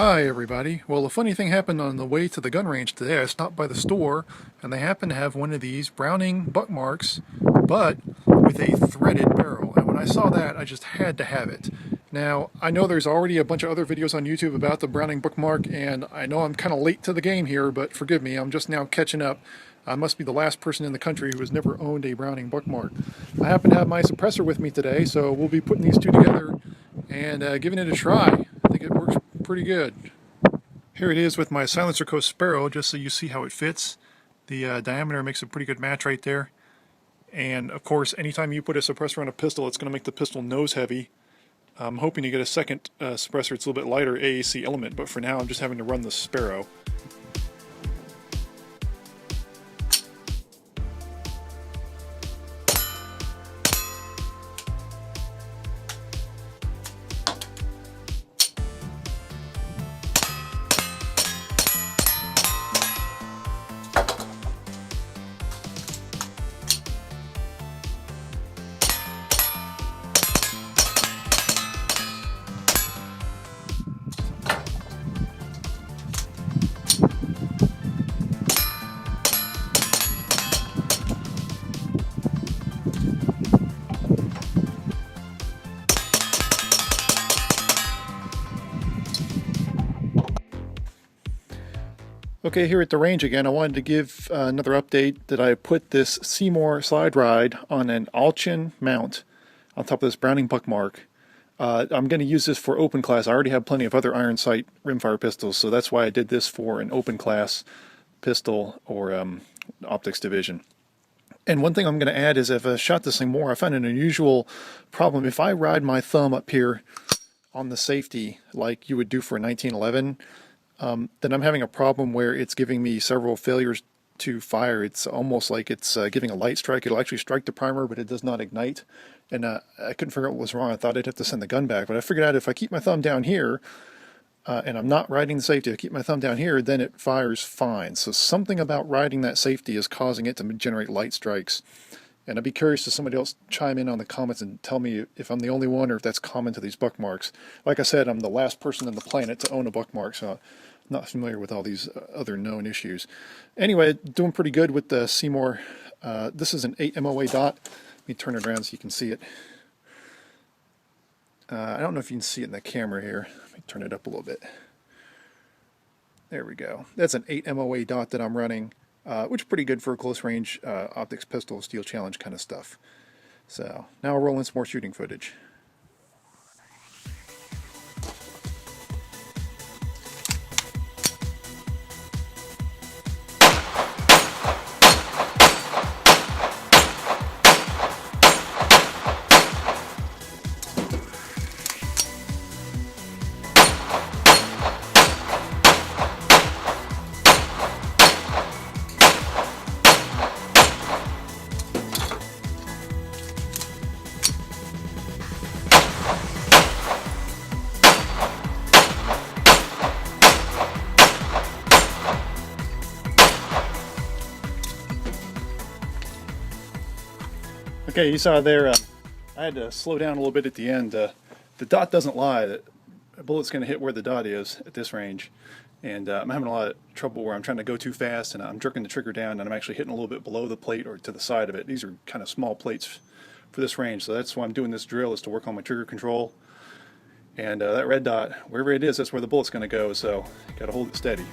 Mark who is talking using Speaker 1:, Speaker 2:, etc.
Speaker 1: Hi everybody. Well, a funny thing happened on the way to the gun range today. I stopped by the store and they happened to have one of these Browning BuckMarks, but with a threaded barrel. And when I saw that, I just had to have it. Now, I know there's already a bunch of other videos on YouTube about the Browning BuckMark, and I know I'm kind of late to the game here, but forgive me, I'm just now catching up. I must be the last person in the country who has never owned a Browning BuckMark. I happen to have my suppressor with me today, so we'll be putting these two together and giving it a try. I think it works pretty good. Here it is with my SilencerCo Sparrow, just so you see how it fits. The diameter makes a pretty good match right there. And of course, anytime you put a suppressor on a pistol, it's going to make the pistol nose heavy. I'm hoping to get a second suppressor. It's a little bit lighter AAC element, but for now I'm just having to run the Sparrow. Okay, here at the range again, I wanted to give another update that I put this Seymour slide ride on an Allchin mount on top of this Browning BuckMark. I'm going to use this for open class. I already have plenty of other iron sight rimfire pistols, so that's why I did this for an open class pistol or optics division. And one thing I'm going to add is if I shot this thing more, I found an unusual problem. If I ride my thumb up here on the safety like you would do for a 1911, then I'm having a problem where it's giving me several failures to fire. It's almost like it's giving a light strike. It'll actually strike the primer, but it does not ignite. And I couldn't figure out what was wrong. I thought I'd have to send the gun back, but I figured out if I keep my thumb down here, and I'm not riding the safety, I keep my thumb down here, then it fires fine. So something about riding that safety is causing it to generate light strikes. And I'd be curious to somebody else chime in on the comments and tell me if I'm the only one or if that's common to these BuckMarks. Like I said, I'm the last person on the planet to own a BuckMark, so I'm not familiar with all these other known issues. Anyway, doing pretty good with the Seymour. This is an 8 MOA dot. Let me turn it around so you can see it. I don't know if you can see it in the camera here. Let me turn it up a little bit. There we go. That's an 8 MOA dot that I'm running, which is pretty good for a close range optics pistol, steel challenge kind of stuff. So now we'll roll in some more shooting footage. Okay, you saw there, I had to slow down a little bit at the end. The dot doesn't lie. The bullet's going to hit where the dot is at this range. And I'm having a lot of trouble where I'm trying to go too fast and I'm jerking the trigger down and I'm actually hitting a little bit below the plate or to the side of it. These are kind of small plates for this range, so that's why I'm doing this drill, is to work on my trigger control. And that red dot, wherever it is, that's where the bullet's going to go, so you got to hold it steady.